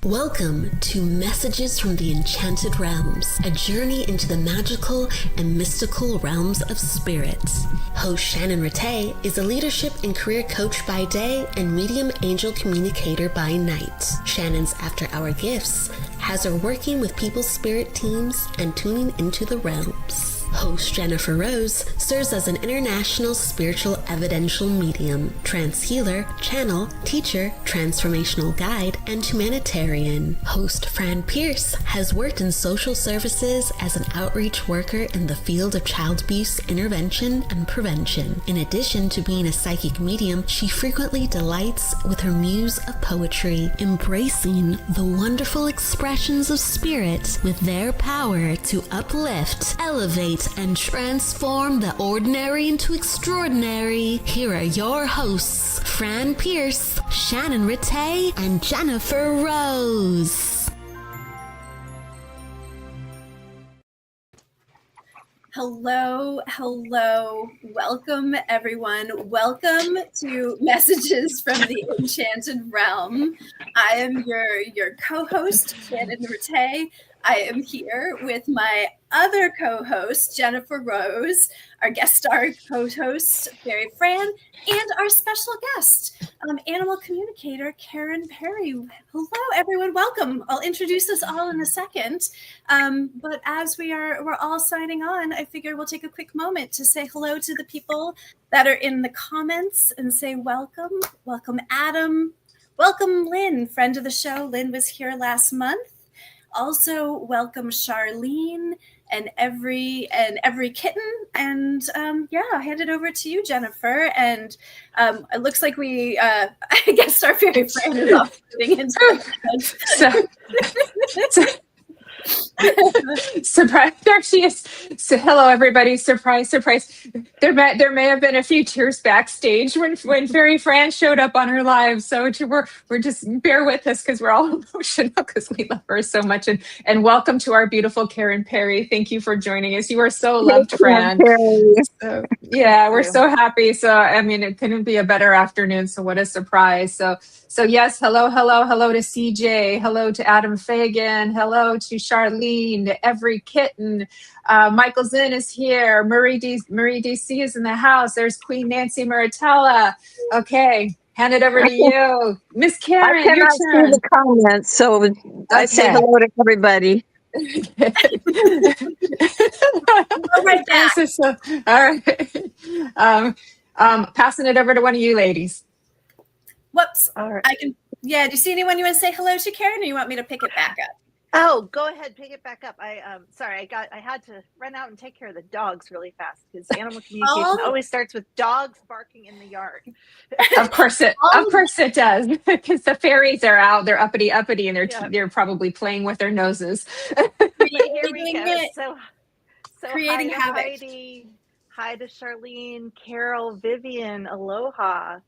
Welcome to Messages from the Enchanted Realms, a journey into the magical and mystical realms of spirit. Host Shannon Ratay is a leadership and career coach by day and medium angel communicator by night. Shannon's after-hour gifts has her working with people's spirit teams and tuning into the realms. Host Jennifer Rose serves as an international spiritual evidential medium, trance healer, channel, teacher, transformational guide, and humanitarian. Host Fran Pierce has worked in social services as an outreach worker in the field of child abuse intervention and prevention. In addition to being a psychic medium, she frequently delights with her muse of poetry, embracing the wonderful expressions of spirit with their power to uplift, elevate, and transform the ordinary into extraordinary. Here are your hosts, Fran Pierce, Shannon Ratay, and Jennifer Rose. Hello. Welcome, everyone. Welcome to Messages from the Enchanted Realm. I am your co-host, Shannon Ratay. I am here with my other co-host, Jennifer Rose, our guest star co-host, Barry Fran, and our special guest, animal communicator, Karen Pery. Hello, everyone. Welcome. I'll introduce us all in a second. But as we're all signing on, I figure we'll take a quick moment to say hello to the people that are in the comments and say welcome. Welcome, Adam. Welcome, Lynn, friend of the show. Lynn was here last month. Also, welcome Charlene and every kitten. And I'll hand it over to you, Jennifer. And it looks like we, I guess our fairy friend is off putting into Surprise! There she is. So, hello, everybody! Surprise! There may have been a few tears backstage when Fairy Fran showed up on her live. So we're just bear with us because we're all emotional because we love her so much. And welcome to our beautiful Karen Pery. Thank you for joining us. You are so loved, Fran. So, yeah, we're so happy. So I mean, it couldn't be a better afternoon. So what a surprise! So yes, hello to CJ, hello to Adam Fagan, hello to Charlene, to every kitten. Michael Zinn is here. Marie DC is in the house. There's Queen Nancy Maritella. Okay, hand it over to you, Miss Karen. I cannot see the comments, so I say hello to everybody. right back. All right. Passing it over to one of you ladies. Whoops. All right. I can. Yeah. Do you see anyone you want to say hello to, Karen, or you want me to pick it back up? Oh, go ahead, pick it back up. I had to run out and take care of the dogs really fast because animal communication always starts with dogs barking in the yard. Of course it does, because the fairies are out. They're uppity, and they're probably playing with their noses. Here we go. So creating hi to havoc. Heidi, hi to Charlene, Carol, Vivian, aloha.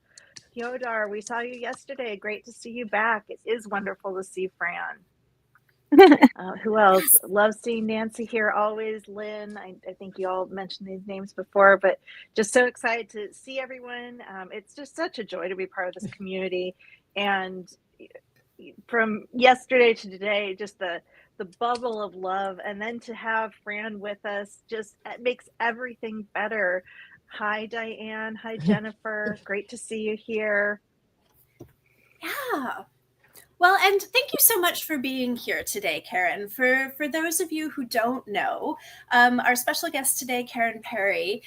Fyodor, we saw you yesterday. Great to see you back. It is wonderful to see Fran. Who else? Love seeing Nancy here always. Lynn, I think you all mentioned these names before, but just so excited to see everyone. It's just such a joy to be part of this community. And from yesterday to today, just the bubble of love, and then to have Fran with us, just it makes everything better. Hi, Diane. Hi, Jennifer. Great to see you here. Yeah. Well, and thank you so much for being here today, Karen. For those of you who don't know, our special guest today, Karen Pery,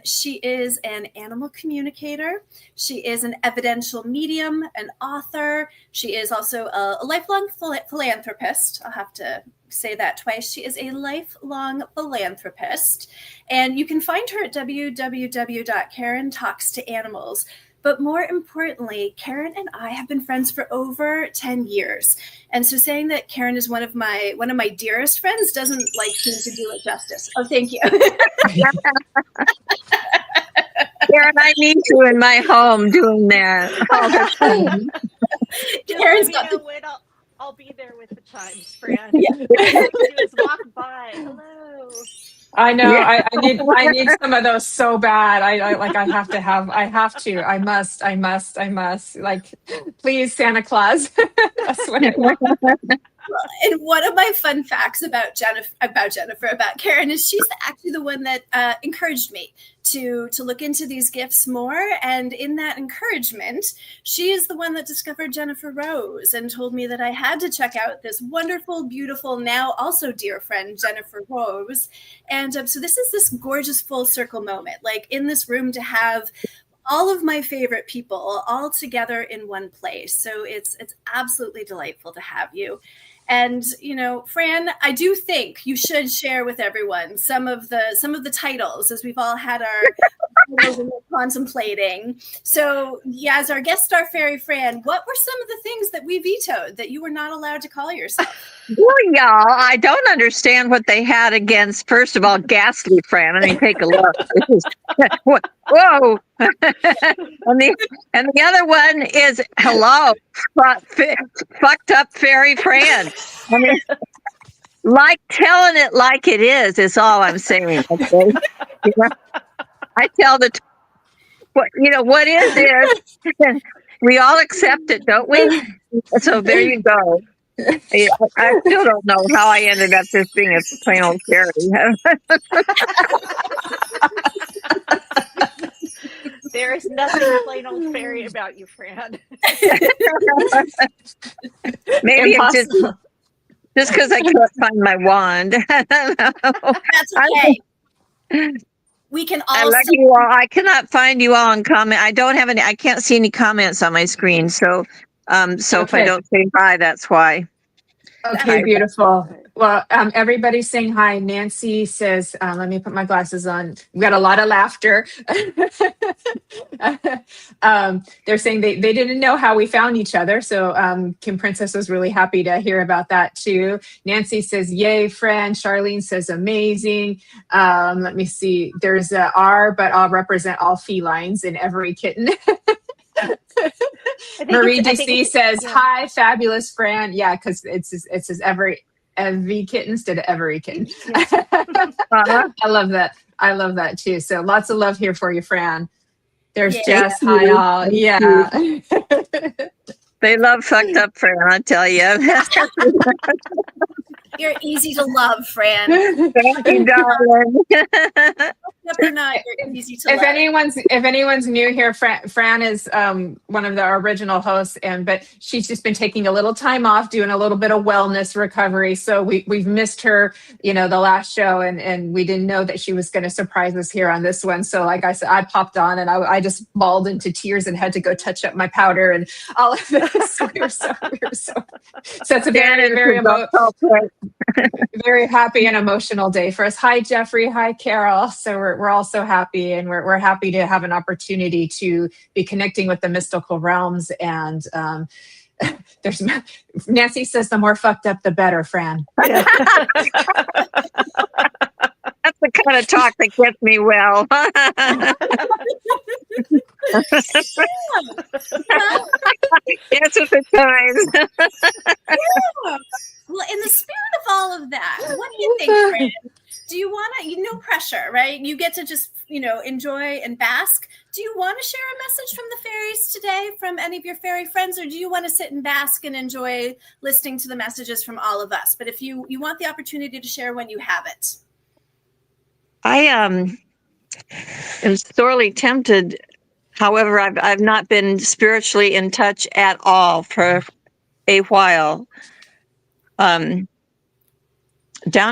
she is an animal communicator. She is an evidential medium, an author. She is also a lifelong philanthropist. I'll have to say that twice. She is a lifelong philanthropist. And you can find her at www.karentalkstoanimals. But more importantly, Karen and I have been friends for over 10 years. And so saying that Karen is one of my dearest friends doesn't seem to do it justice. Oh, thank you. Karen, I need you in my home doing that all the time. Karen's got the wait. I'll be there with the chimes, Fran. Yeah. All you do is walk by. Hello. I know. Yeah. I need some of those so bad. I must. Like, please, Santa Claus. That's what I want. And one of my fun facts about about Karen, is she's actually the one that encouraged me to look into these gifts more. And in that encouragement, she is the one that discovered Jennifer Rose and told me that I had to check out this wonderful, beautiful, now also dear friend, Jennifer Rose. And so this is this gorgeous full circle moment, like in this room, to have all of my favorite people all together in one place. So it's absolutely delightful to have you. And, you know, Fran, I do think you should share with everyone some of the titles, as we've all had our titles and we're contemplating. So, yeah, as our guest star fairy, Fran, what were some of the things that we vetoed that you were not allowed to call yourself? Well, y'all, I don't understand what they had against, first of all, ghastly Fran. I mean, take a look. Whoa. and the other one is hello, fucked up fairy Fran. I mean, like telling it like it is all I'm saying. Okay? You know, I tell what is. We all accept it, don't we? So there you go. I still don't know how I ended up just being a plain old fairy. There is nothing plain old fairy about you, Fran. Maybe it's just because I can't find my wand. That's okay. We can all. I like you all. I cannot find you all in comment. I don't have any. I can't see any comments on my screen. So, if I don't say hi, that's why. Okay, beautiful. Well, everybody's saying hi. Nancy says, let me put my glasses on. We got a lot of laughter. They're saying they didn't know how we found each other. So Kim Princess was really happy to hear about that too. Nancy says, yay, Fran. Charlene says, amazing. Let me see. There's a R, but I'll represent all felines in every kitten. Marie DC says, hi, fabulous Fran. Yeah, because it says every kitten instead of every kitten. I love that. I love that too. So lots of love here for you, Fran. There's Jess. Hi, all. Yeah. They love fucked up Fran, I tell you. You're easy to love, Fran. Thank you, darling. Or not, you're easy to If love. anyone's new here, Fran is one of our original hosts, but she's just been taking a little time off, doing a little bit of wellness recovery. So we've missed her, the last show, and we didn't know that she was going to surprise us here on this one. So like I said, I popped on and I just bawled into tears and had to go touch up my powder and all of this. So it's a very very happy and emotional day for us. Hi, Jeffrey. Hi, Carol. So we're all so happy, and we're happy to have an opportunity to be connecting with the mystical realms. And there's Nancy says, the more fucked up, the better, Fran. That's the kind of talk that gets me well. Yes, with the times. Yeah. Well, in the spirit of all of that, what do you think, Fran? Do you want to, no pressure, right? You get to just, enjoy and bask. Do you want to share a message from the fairies today, from any of your fairy friends, or do you want to sit and bask and enjoy listening to the messages from all of us? But if you want the opportunity to share when you have it. I am sorely tempted. However, I've not been spiritually in touch at all for a while. Down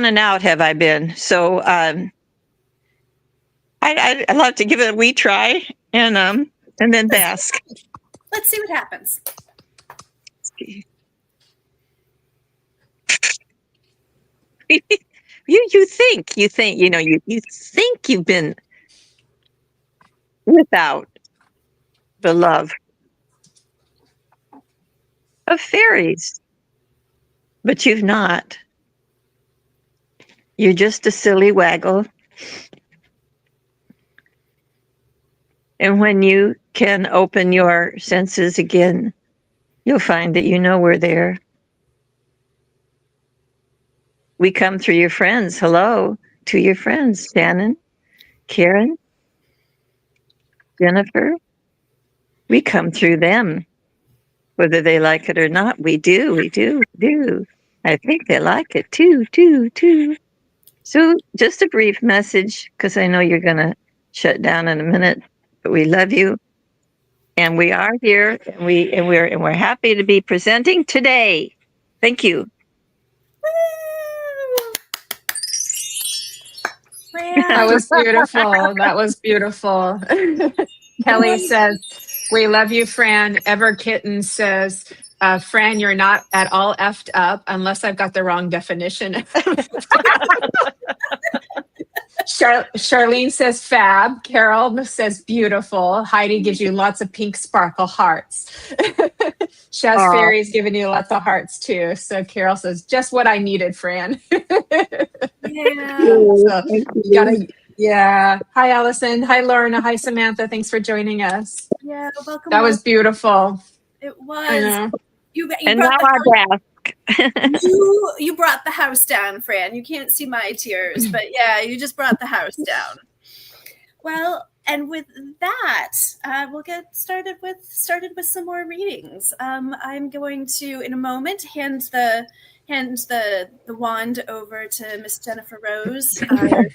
and out have I been. So I'd love to give it a wee try and then bask. Let's see what happens. You think you think you've been without the love of fairies, but you've not. You're just a silly waggle. And when you can open your senses again, you'll find that we're there. We come through your friends. Hello. to your friends, Shannon, Karen, Jennifer. We come through them, whether they like it or not. We do. I think they like it too. So just a brief message, because I know you're going to shut down in a minute, but we love you. And we are here, and we're happy to be presenting today. Thank you. That was beautiful. That was beautiful. Kelly says, we love you, Fran. Ever Kitten says, Fran, you're not at all effed up unless I've got the wrong definition. Charlene says fab. Carol says beautiful. Heidi gives you lots of pink sparkle hearts. Shaz Fairy's giving you lots of hearts too. So Carol says, just what I needed, Fran. Yeah. Hi, Allison. Hi, Lorna. Hi, Samantha. Thanks for joining us. Yeah, welcome. That was beautiful. It was. You and now our desk. You brought the house down, Fran. You can't see my tears, but yeah, you just brought the house down. Well, and with that, we'll get started with some more readings. I'm going to, in a moment, hand the wand over to Miss Jennifer Rose, our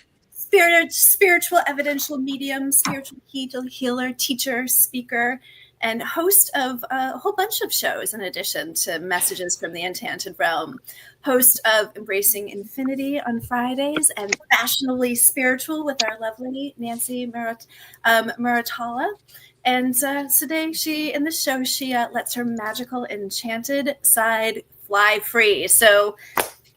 spiritual evidential medium, spiritual healer, teacher, speaker, and host of a whole bunch of shows in addition to Messages from the Enchanted Realm. Host of Embracing Infinity on Fridays and Fashionably Spiritual with our lovely Nancy Muratala. And today in the show, she lets her magical enchanted side fly free. So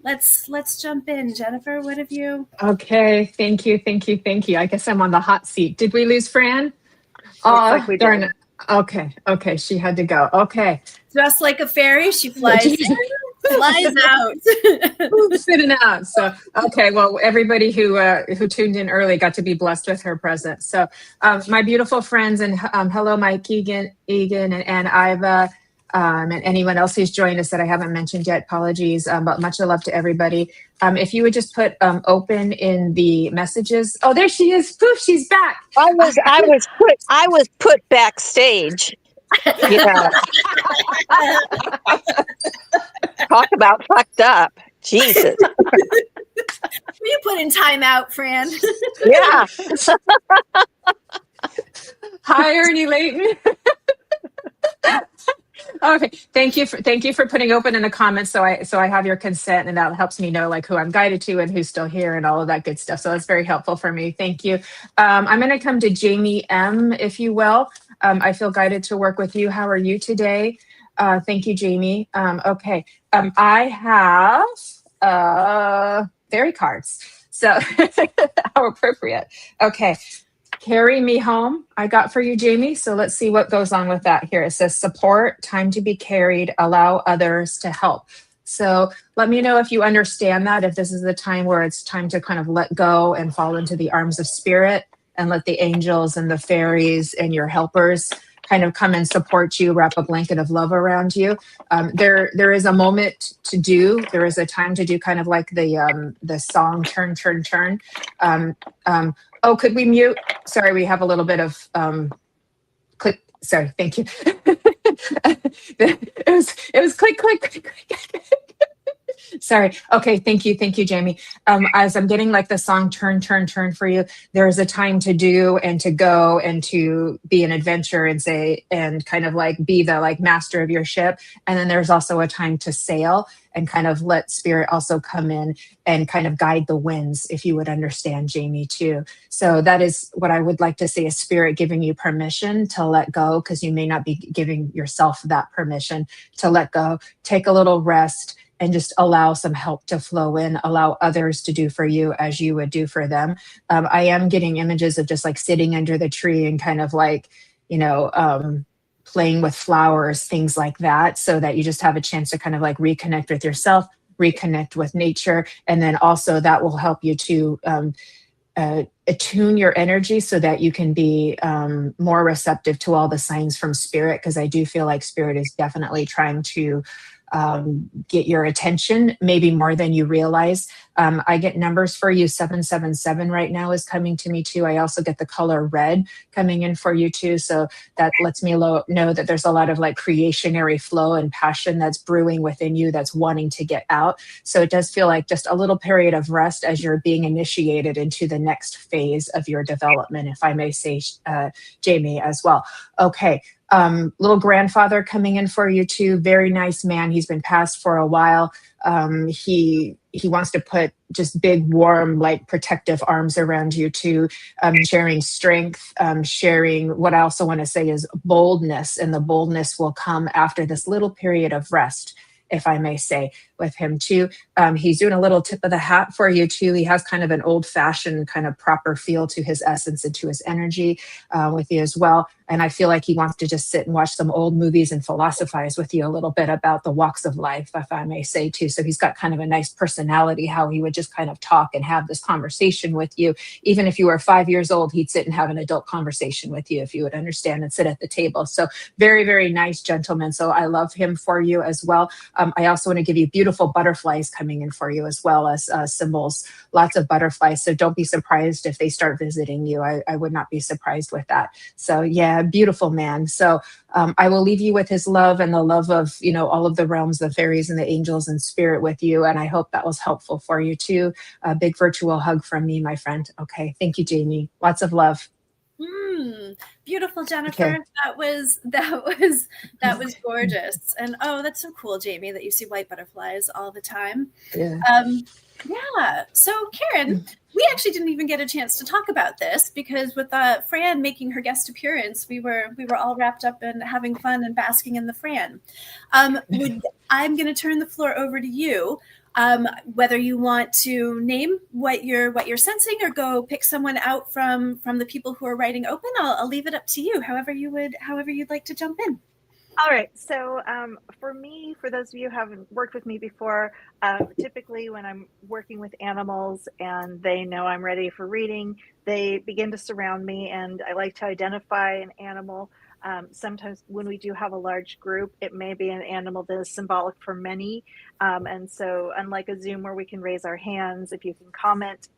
let's jump in. Jennifer, what have you? Okay, thank you. I guess I'm on the hot seat. Did we lose Fran? Like we darn did. it. Okay, she had to go. Okay. Just like a fairy, she flies in, flies out. Sitting out. So, okay, well, everybody who tuned in early got to be blessed with her presence. So, my beautiful friends, and hello, Mike, Egan, and Iva, and anyone else who's joined us that I haven't mentioned yet, apologies, but much love to everybody. If you would just put open in the messages. Oh, there she is. Poof, she's back. I was put backstage. Yeah. Talk about fucked up. Jesus. Were you put in timeout, Fran? Yeah. Hi, Ernie Layton. Okay, thank you for putting open in the comments, so I have your consent, and that helps me know like who I'm guided to and who's still here and all of that good stuff. So that's very helpful for me. Thank you. I'm going to come to Jamie M, if you will. I feel guided to work with you. How are you today? Thank you, Jamie. Okay, I have fairy cards. So how appropriate. Okay. Carry me home, I got for you, Jamie. So let's see what goes on with that here. It says support, time to be carried, allow others to help. So let me know if you understand that, if this is the time where it's time to kind of let go and fall into the arms of spirit and let the angels and the fairies and your helpers kind of come and support you, wrap a blanket of love around you. There is a moment to do, there is a time to do kind of like the song Turn, Turn, Turn. Oh, could we mute? Sorry, we have a little bit of click. Sorry, thank you. It was click, click, click, click. Sorry. Okay, thank you, Jamie. As I'm getting like the song Turn, Turn, Turn for you, there is a time to do and to go and to be an adventure and say and kind of like be the like master of your ship. And then there's also a time to sail and kind of let spirit also come in and kind of guide the winds, if you would understand, Jamie, too. So that is what I would like to say, is spirit giving you permission to let go, because you may not be giving yourself that permission to let go. Take a little rest and just allow some help to flow in, allow others to do for you as you would do for them. I am getting images of just like sitting under the tree and kind of like, playing with flowers, things like that, so that you just have a chance to kind of like reconnect with yourself, reconnect with nature. And then also that will help you to attune your energy so that you can be more receptive to all the signs from spirit, because I do feel like spirit is definitely trying to get your attention, maybe more than you realize. I get numbers for you. 777 right now is coming to me too. I also get the color red coming in for you too. So that lets me know that there's a lot of like creationary flow and passion that's brewing within you that's wanting to get out. So it does feel like just a little period of rest as you're being initiated into the next phase of your development, if I may say, Jamie, as well. Okay. Little grandfather coming in for you too. Very nice man. He's been passed for a while. He wants to put just big, warm, like protective arms around you too, sharing strength, sharing what I also want to say is boldness, and the boldness will come after this little period of rest, if I may say, with him too. He's doing a little tip of the hat for you too. He has kind of an old fashioned kind of proper feel to his essence and to his energy with you as well. And I feel like he wants to just sit and watch some old movies and philosophize with you a little bit about the walks of life, if I may say too. So he's got kind of a nice personality, how he would just kind of talk and have this conversation with you. Even if you were 5 years old, he'd sit and have an adult conversation with you if you would understand and sit at the table. So very, very nice gentleman. So I love him for you as well. I also want to give you beautiful butterflies coming in for you as well as symbols, lots of butterflies. So don't be surprised if they start visiting you. I would not be surprised with that. So yeah, beautiful man. So I will leave you with his love and the love of, all of the realms, the fairies and the angels and spirit with you. And I hope that was helpful for you too. A big virtual hug from me, my friend. Okay. Thank you, Jamie. Lots of love. Beautiful, Jennifer. Okay. That was gorgeous. And oh, that's so cool, Jamie, that you see white butterflies all the time. Yeah. Yeah. So Karen, we actually didn't even get a chance to talk about this because with Fran making her guest appearance, we were all wrapped up in having fun and basking in the Fran. I'm going to turn the floor over to you. Whether you want to name what you're sensing or go pick someone out from the people who are writing open, I'll leave it up to you. However you'd like to jump in. All right. So for me, for those of you who haven't worked with me before, typically when I'm working with animals and they know I'm ready for reading, they begin to surround me, and I like to identify an animal. Sometimes when we do have a large group, it may be an animal that is symbolic for many. And so unlike a Zoom where we can raise our hands, if you can comment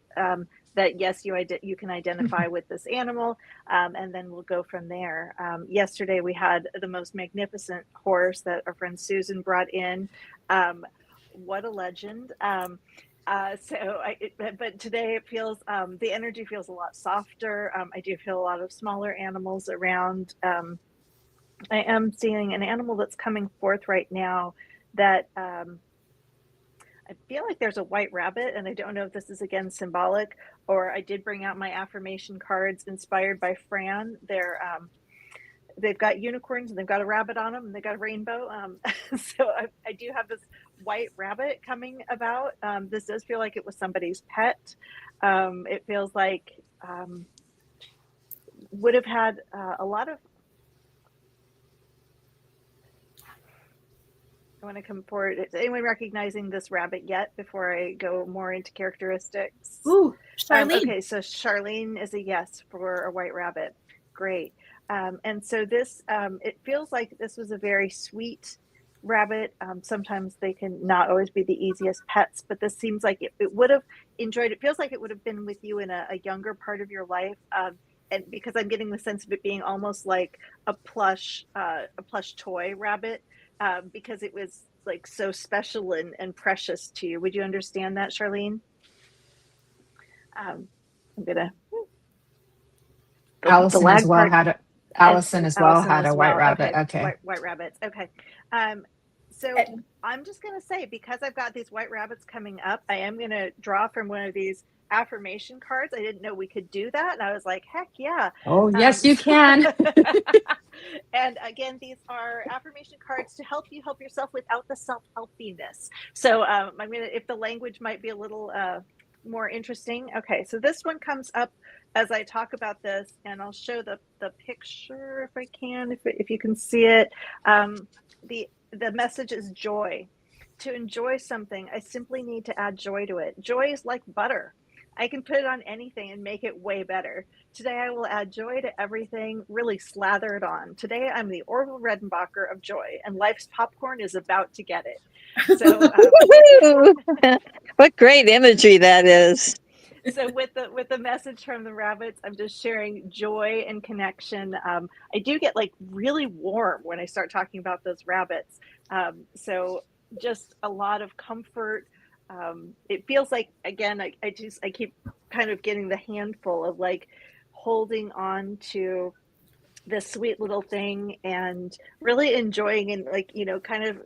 that yes, you can identify with this animal, and then we'll go from there. Yesterday we had the most magnificent horse that our friend Susan brought in. What a legend. But today it feels, the energy feels a lot softer. I do feel a lot of smaller animals around. I am seeing an animal that's coming forth right now that I feel like there's a white rabbit, and I don't know if this is again symbolic, or I did bring out my affirmation cards inspired by Fran. They've got unicorns and they've got a rabbit on them and they've got a rainbow. So I do have this white rabbit coming about. This does feel like it was somebody's pet. It feels like would have had a lot of. I want to come forward. Is anyone recognizing this rabbit yet before I go more into characteristics? Ooh, Charlene. Okay, so Charlene is a yes for a white rabbit. Great. And so this, it feels like this was a very sweet rabbit. Sometimes they can not always be the easiest pets, but this seems like it would have enjoyed, it feels like it would have been with you in a younger part of your life. And because I'm getting the sense of it being almost like a plush toy rabbit. Because it was like so special and precious to you. Would you understand that, Charlene? I'm gonna. Allison as well had a white rabbit. Okay. White rabbits. Okay. So I'm just gonna say, because I've got these white rabbits coming up, I am gonna draw from one of these affirmation cards. I didn't know we could do that, and I was like, heck yeah. Oh yes, you can. And again, these are affirmation cards to help you help yourself without the self-helpiness. So I'm gonna, if the language might be a little more interesting. Okay, so this one comes up as I talk about this, and I'll show the picture if I can, if you can see it. The message is joy. To enjoy something, I simply need to add joy to it. Joy is like butter. I can put it on anything and make it way better. Today I will add joy to everything, really slather it on. Today I'm the Orville Redenbacher of joy, and life's popcorn is about to get it. So, Woohoo! What great imagery that is. so with the message from the rabbits, I'm just sharing joy and connection. I do get like really warm when I start talking about those rabbits. So just a lot of comfort. It feels like, again, I keep kind of getting the handful of like holding on to this sweet little thing and really enjoying and like, kind of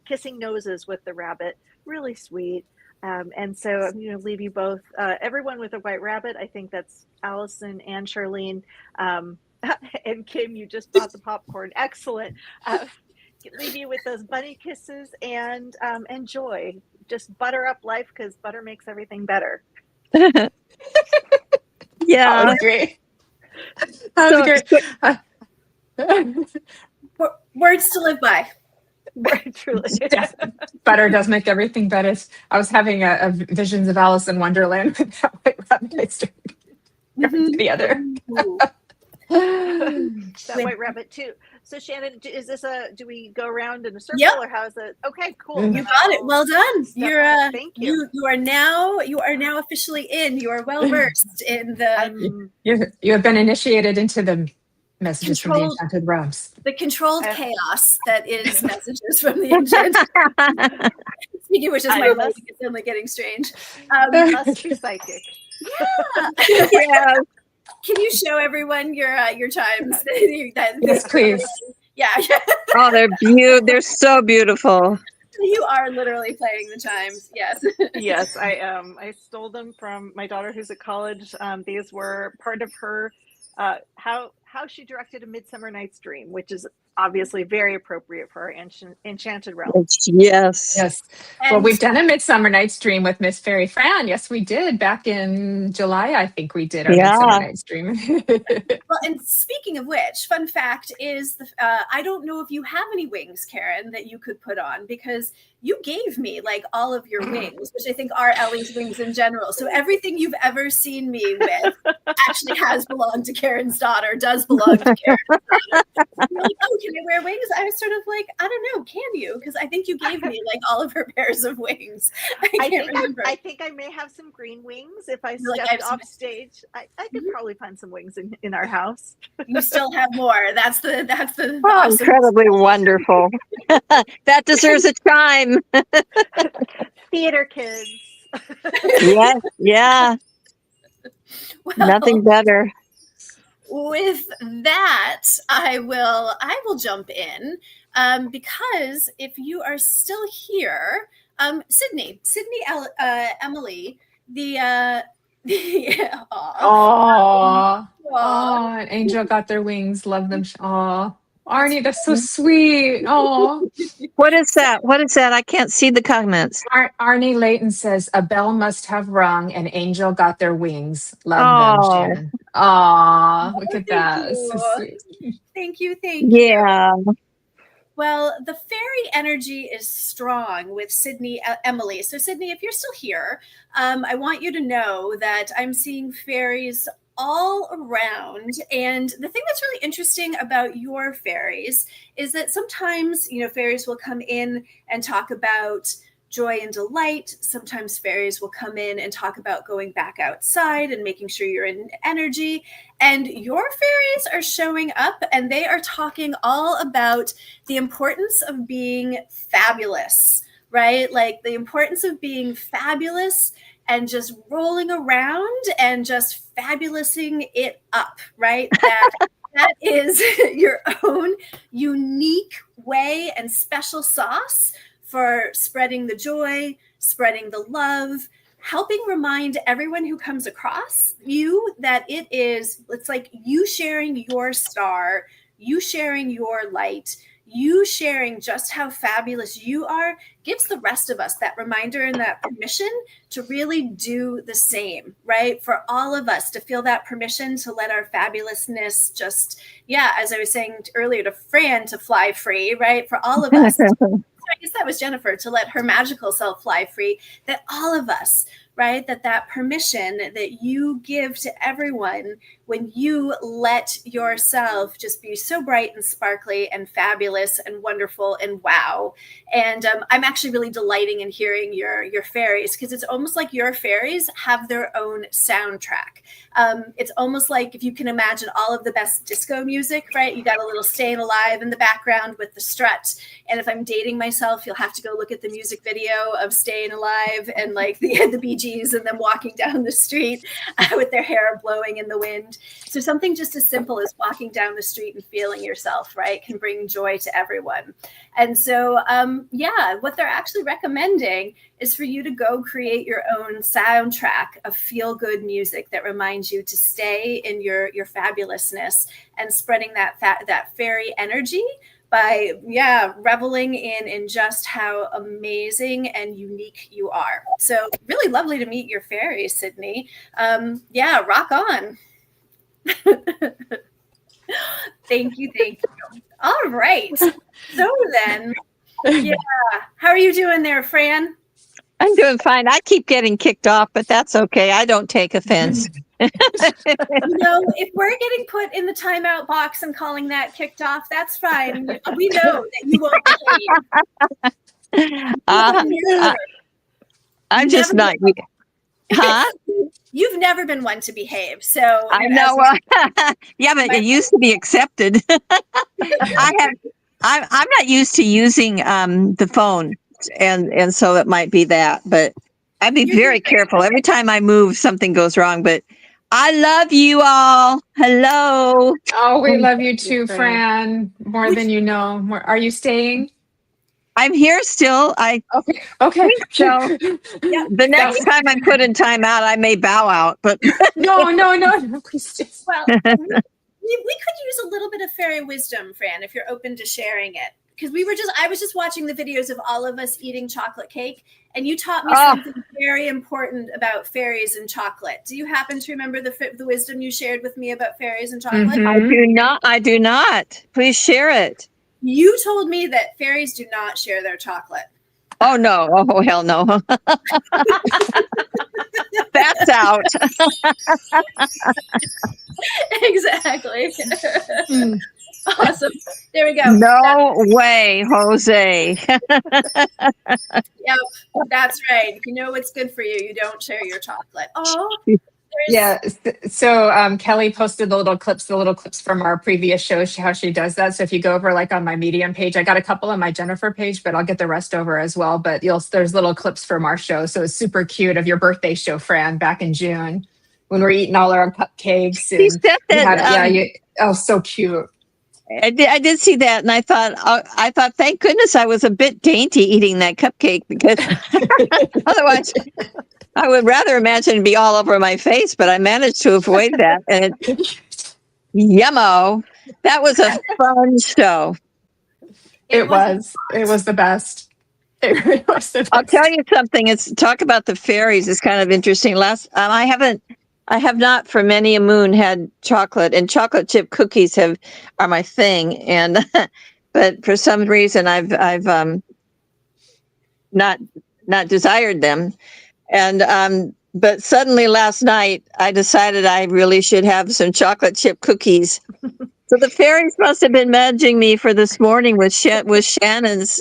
kissing noses with the rabbit. Really sweet. And so I'm going to leave you both, everyone with a white rabbit. I think that's Allison and Charlene. And Kim, you just bought the popcorn. Excellent. Leave you with those bunny kisses and joy. Just butter up life because butter makes everything better. That Yeah. was great. That was great. Words to live by. Truly. Yeah, butter does make everything better. I was having a visions of Alice in Wonderland with that white rabbit. I started going to the other. That white rabbit too. So Shannon, is this do we go around in a circle or how is it? Okay, cool. You got it. Well done. Thank you. You are now officially in. You are well versed in the You have been initiated into the messages from the Enchanted Realms. the controlled chaos that is messages from the Enchanted. Speaking of which, is my voice is only getting strange. Must be psychic. Yeah. Can you show everyone your chimes? Yes, please. Yeah. Oh, they're so beautiful. You are literally playing the chimes. Yes. Yes, I stole them from my daughter who's at college. These were part of her how she directed A Midsummer Night's Dream, which is obviously very appropriate for our Enchanted Realm. Yes. Well, we've done A Midsummer Night's Dream with Miss Fairy Fran. Yes, we did. Back in July, I think we did our Midsummer Night's Dream. Well, and speaking of which, fun fact is, I don't know if you have any wings, Karen, that you could put on, because you gave me like all of your wings, which I think are Ellie's wings in general. So everything you've ever seen me with actually has belonged to Karen's daughter, does belong to Karen's daughter. You're like, oh, can I wear wings? I was sort of like, I don't know, can you? Because I think you gave me like all of her pairs of wings. I can't remember. I think I may have some green wings if I Like, stepped off stage. I could probably find some wings in our house. You still have more. That's the Oh, awesome. incredibly wonderful. That deserves a chime. Theater kids. Yes, yeah. Well, Nothing better. with that, I will jump in because if you are still here, Sydney, Emily, the An angel got their wings. Love them. Aw, Arnie, that's so sweet. Oh, What is that? I can't see the comments. Arnie Layton says a bell must have rung. An angel got their wings. Love Oh. them, Shannon. Aw, look at thank that. you. So sweet. Thank you. Yeah. Well, the fairy energy is strong with Sydney, Emily. So, Sydney, if you're still here, I want you to know that I'm seeing fairies all around. And the thing that's really interesting about your fairies is that sometimes, fairies will come in and talk about joy and delight. Sometimes fairies will come in and talk about going back outside and making sure you're in energy. And your fairies are showing up and they are talking all about the importance of being fabulous, right? Like the importance of being fabulous and just rolling around and just fabulousing it up, right? That is your own unique way and special sauce for spreading the joy, spreading the love, helping remind everyone who comes across you that it's like you sharing your star, you sharing your light, you sharing just how fabulous you are gives the rest of us that reminder and that permission to really do the same, right? For all of us to feel that permission to let our fabulousness just, as I was saying earlier to Fran, to fly free, right? For all of us. I guess that was Jennifer, to let her magical self fly free, that all of us right? That permission that you give to everyone when you let yourself just be so bright and sparkly and fabulous and wonderful and wow. And I'm actually really delighting in hearing your fairies, because it's almost like your fairies have their own soundtrack. It's almost like if you can imagine all of the best disco music, right? You got a little Staying Alive in the background with the strut. And if I'm dating myself, you'll have to go look at the music video of Staying Alive and like the Bee Gees and them walking down the street with their hair blowing in the wind. So something just as simple as walking down the street and feeling yourself, right, can bring joy to everyone. And so, what they're actually recommending is for you to go create your own soundtrack of feel-good music that reminds you to stay in your fabulousness and spreading that fairy energy by reveling in just how amazing and unique you are. So really lovely to meet your fairies, Sydney. Rock on. Thank you. All right. So then, how are you doing there, Fran? I'm doing fine. I keep getting kicked off, but that's okay. I don't take offense. If we're getting put in the timeout box and calling that kicked off, that's fine. We know that you won't behave. I'm just not. Huh? You've never been one to behave, so I know. Yeah, but it used to be accepted. I'm not used to using the phone, and so it might be that. But I'd be very careful. Every time I move, something goes wrong. But I love you all. Hello. Oh, we love you too, Fran. More than you know. Are you staying? I'm here still. Okay. So the next time I'm put in timeout, I may bow out. But no. Please just. Well, we could use a little bit of fairy wisdom, Fran, if you're open to sharing it. Because I was just watching the videos of all of us eating chocolate cake, and you taught me something very important about fairies and chocolate. Do you happen to remember the wisdom you shared with me about fairies and chocolate? Mm-hmm. I do not. Please share it. You told me that fairies do not share their chocolate. Oh, no. Oh, hell no. That's out. Exactly. Awesome. There we go. No way, Jose. Yep, that's right. If you know what's good for you, you don't share your chocolate. Oh, yeah. So Kelly posted the little clips from our previous show, how she does that. So if you go over like on my Medium page, I got a couple on my Jennifer page, but I'll get the rest over as well. But there's little clips from our show. So it's super cute of your birthday show, Fran, back in June when we're eating all our cupcakes. And she said that. So cute. I did see that, and I thought, thank goodness I was a bit dainty eating that cupcake, because otherwise I would rather imagine it'd be all over my face, but I managed to avoid that. And yummo. That was a fun show. It was the best. It really was the best. I'll tell you something. Talk about the fairies is kind of interesting. I have not for many a moon had chocolate, and chocolate chip cookies are my thing. And but for some reason I've not desired them. And but suddenly last night I decided I really should have some chocolate chip cookies. So the fairies must have been nudging me for this morning with Shannon's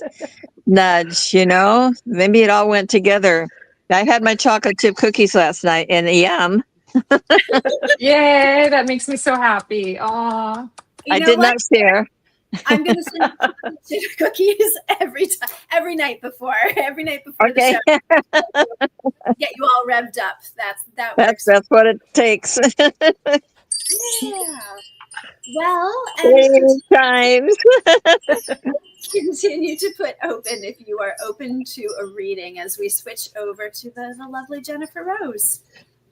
nudge. Maybe it all went together. I had my chocolate chip cookies last night, and yum. Yay, that makes me so happy. Aw. I did not share. I'm going to send cookies every night before Okay. the show. Get you all revved up. That's what it takes. Yeah. Well, times. Continue to put open if you are open to a reading as we switch over to the lovely Jennifer Rose.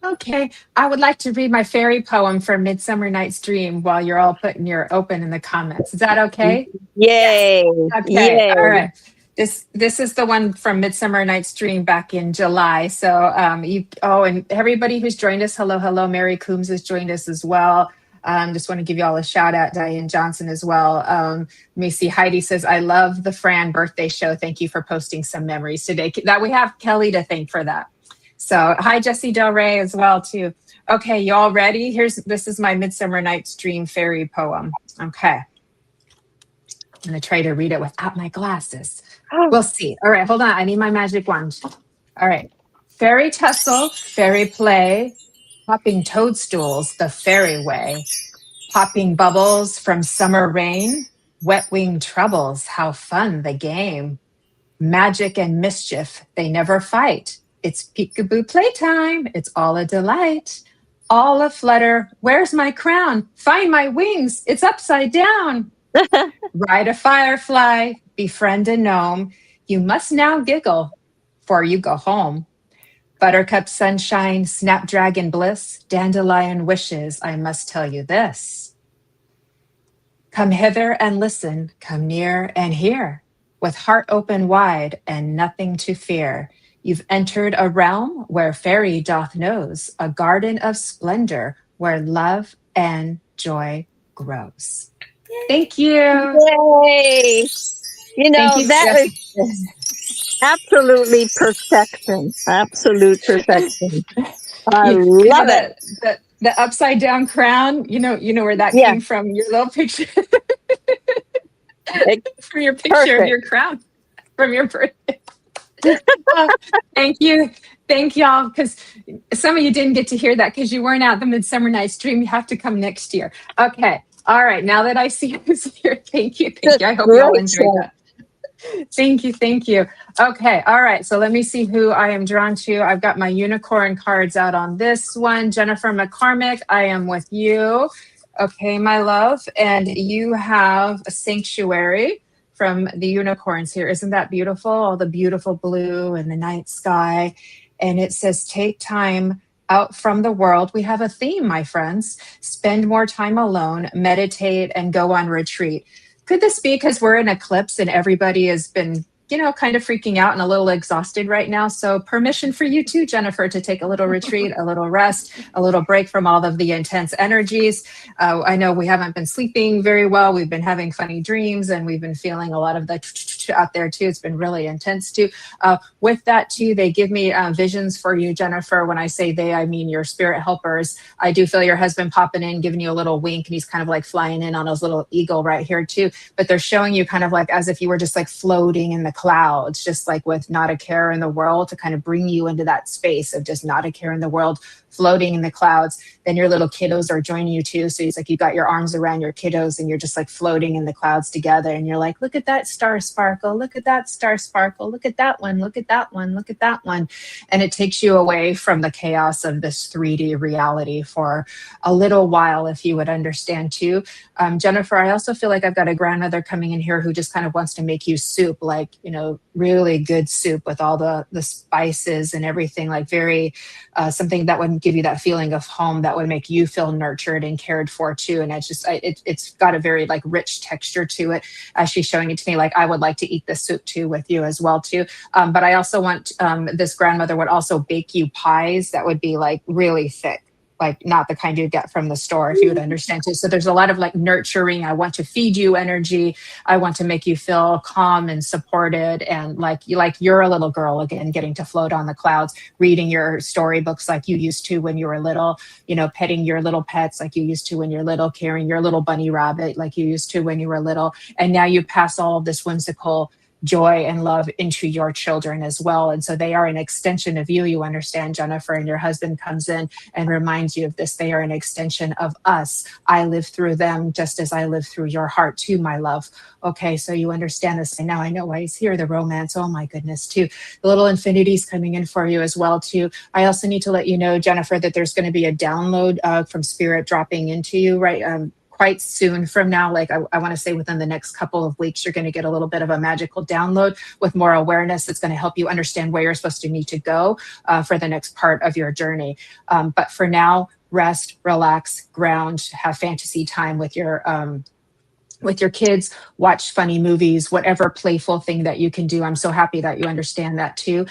Okay, I would like to read my fairy poem for Midsummer Night's Dream while you're all putting your open in the comments. Is that okay? Yay! Okay, Yay. All right. This is the one from Midsummer Night's Dream back in July. So and everybody who's joined us, hello, Mary Coombs has joined us as well. Just want to give you all a shout out, Diane Johnson as well. Let me see. Heidi says, I love the Fran birthday show. Thank you for posting some memories today. That we have Kelly to thank for that. So hi, Jessie Del Rey as well too. Okay, y'all ready? This is my Midsummer Night's Dream fairy poem. Okay. I'm going to try to read it without my glasses. We'll see. All right, hold on. I need my magic wand. All right. Fairy tussle, fairy play, popping toadstools the fairy way, popping bubbles from summer rain, wet wing troubles, how fun the game. Magic and mischief, they never fight. It's peekaboo playtime. It's all a delight. All aflutter. Where's my crown? Find my wings. It's upside down. Ride a firefly. Befriend a gnome. You must now giggle before you go home. Buttercup sunshine, snapdragon bliss, dandelion wishes, I must tell you this. Come hither and listen, come near and hear, with heart open wide and nothing to fear. You've entered a realm where fairy doth knows, a garden of splendor where love and joy grows. Thank you. Yay! You know, Thank you, that Jessie. was absolutely perfection. Absolute perfection. I You know love it. the upside down crown. You know where that Yeah. came from. Your little picture It's from your picture of perfect. your crown from your birthday. Thank you. Thank y'all, because some of you didn't get to hear that because you weren't at the Midsummer Night's Dream. You have to come next year. Okay. All right. Now that I see who's here, thank you. Thank you. I hope y'all Great enjoyed show. that. Thank you. Thank you. Okay. All right. So let me see who I am drawn to. I've got my unicorn cards out on this one. Jennifer McCormick, I am with you. Okay, my love. And you have a sanctuary from the unicorns here. Isn't that beautiful? All the beautiful blue and the night sky. And it says, take time out from the world. We have a theme, my friends. Spend more time alone, meditate, and go on retreat. Could this be because we're in eclipse and everybody has been, kind of freaking out and a little exhausted right now? So permission for you too, Jennifer, to take a little retreat, a little rest, a little break from all of the intense energies. I know we haven't been sleeping very well. We've been having funny dreams and we've been feeling a lot of the out there too. It's been really intense too. With that too, they give me visions for you, Jennifer. When I say they, I mean your spirit helpers. I do feel your husband popping in, giving you a little wink, and he's kind of like flying in on his little eagle right here too. But they're showing you kind of like as if you were just like floating in the clouds, just like with not a care in the world, to kind of bring you into that space of just not a care in the world, floating in the clouds. Then your little kiddos are joining you too. So it's like you got your arms around your kiddos and you're just like floating in the clouds together. And you're like, look at that star sparkle. Look at that star sparkle. Look at that one. Look at that one. Look at that one. And it takes you away from the chaos of this 3D reality for a little while, if you would understand too. Jennifer, I also feel like I've got a grandmother coming in here who just kind of wants to make you soup, like, really good soup with all the spices and everything, like very something that would give you that feeling of home, that would make you feel nurtured and cared for too. And it's just, it's got a very like rich texture to it. As she's showing it to me, like I would like to eat this soup too with you as well too. But I also want, this grandmother would also bake you pies that would be like really thick, like not the kind you get from the store, if you would understand too. So there's a lot of like nurturing. I want to feed you energy. I want to make you feel calm and supported, and like you're a little girl again, getting to float on the clouds, reading your storybooks like you used to when you were little, petting your little pets like you used to when you're little, carrying your little bunny rabbit like you used to when you were little. And now you pass all of this whimsical joy and love into your children as well. And so they are an extension of you, you understand, Jennifer, and your husband comes in and reminds you of this. They are an extension of us. I live through them just as I live through your heart too, my love. Okay, so you understand this. And now I know why he's here, the romance. Oh my goodness, too. The little infinities coming in for you as well, too. I also need to let you know, Jennifer, that there's going to be a download from Spirit dropping into you, right? Quite soon from now, like I want to say within the next couple of weeks, you're going to get a little bit of a magical download with more awareness that's going to help you understand where you're supposed to need to go for the next part of your journey. But for now, rest, relax, ground, have fantasy time with your kids, watch funny movies, whatever playful thing that you can do. I'm so happy that you understand that too.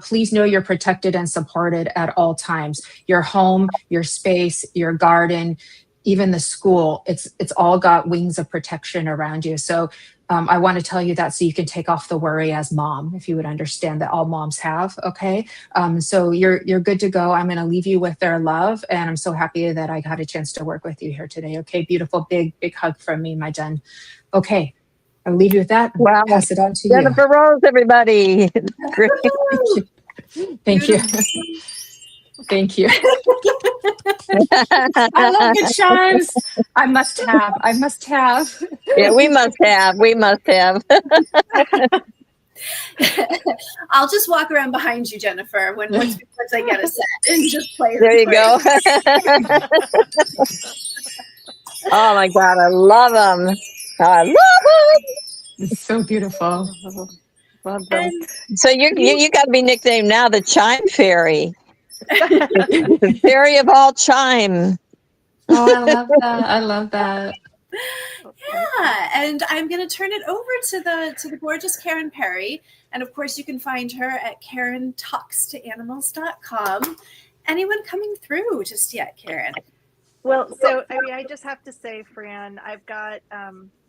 Please know you're protected and supported at all times. Your home, your space, your garden, even the school, it's all got wings of protection around you. So I want to tell you that so you can take off the worry as mom, if you would understand that all moms have. Okay. So you're good to go. I'm going to leave you with their love. And I'm so happy that I got a chance to work with you here today. Okay. Beautiful. Big hug from me, my Jen. Okay. I'll leave you with that. Wow. Pass it on to Jennifer Rose, everybody. Great. you. Thank you. Thank you. I love good chimes. I must have. Yeah, we must have. I'll just walk around behind you, Jennifer, once I get a set and just play. There you go. Oh my God, I love them. I love them. It's so beautiful. Love them. So you got to be nicknamed now the Chime Fairy, the fairy of all chime. Oh, I love that. I love that. Yeah, and I'm going to turn it over to the gorgeous Karen Pery, and of course you can find her at KarenTalksToAnimals.com. Anyone coming through just yet, Karen? Well, so I mean, I just have to say, Fran, I've got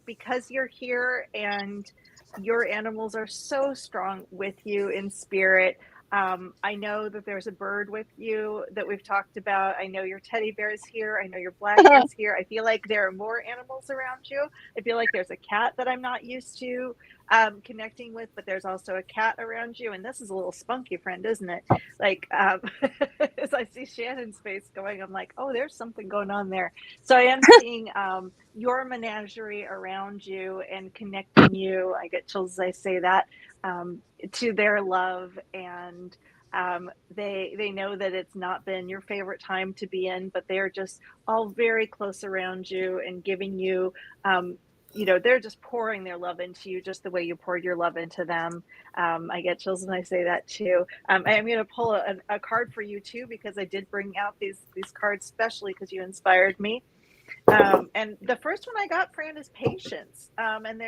because you're here and your animals are so strong with you in spirit. I know that there's a bird with you that we've talked about. I know your teddy bear is here. I know your blanket is here. I feel like there are more animals around you. I feel like there's a cat that I'm not used to connecting with, but there's also a cat around you. And this is a little spunky friend, isn't it? Like, as I see Shannon's face going, I'm like, oh, there's something going on there. So I am seeing your menagerie around you and connecting you. I get chills as I say that. To their love, and they know that it's not been your favorite time to be in, but they're just all very close around you and giving you, they're just pouring their love into you just the way you poured your love into them. I get chills when I say that too. I am going to pull a card for you too, because I did bring out these cards specially because you inspired me. And the first one I got, Fran, is patience. And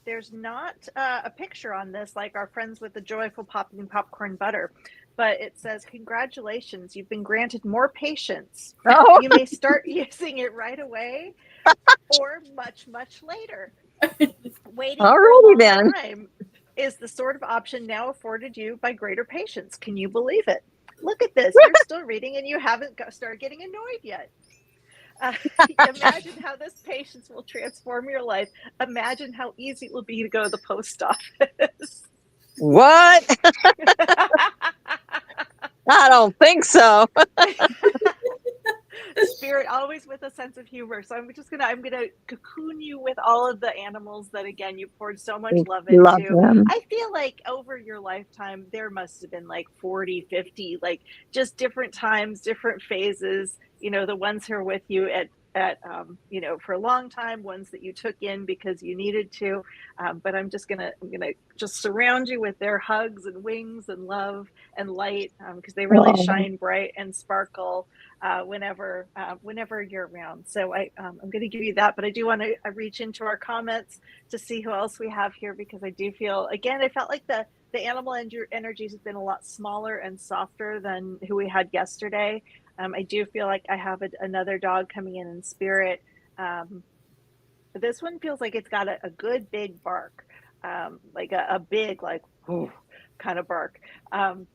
there's not a picture on this like our friends with the joyful popping popcorn butter, but it says, congratulations, you've been granted more patience. Oh. You may start using it right away or much, much later. Waiting for a long time is the sort of option now afforded you by greater patience. Can you believe it? Look at this. You're still reading and you haven't started getting annoyed yet. Imagine how this patience will transform your life. Imagine how easy it will be to go to the post office. What? I don't think so. Spirit always with a sense of humor. So I'm gonna cocoon you with all of the animals that again you poured so much love into. Love them. I feel like over your lifetime there must have been like 40, 50, like just different times, different phases, the ones who are with you at for a long time, ones that you took in because you needed to. But I'm gonna just surround you with their hugs and wings and love and light, because they really shine bright and sparkle whenever you're around. So I'm going to give you that, but I do want to reach into our comments to see who else we have here, because I do feel, again, I felt like the animal energies have been a lot smaller and softer than who we had yesterday. I do feel like I have another dog coming in spirit. But this one feels like it's got a good big bark, like a big, like, kind of bark. And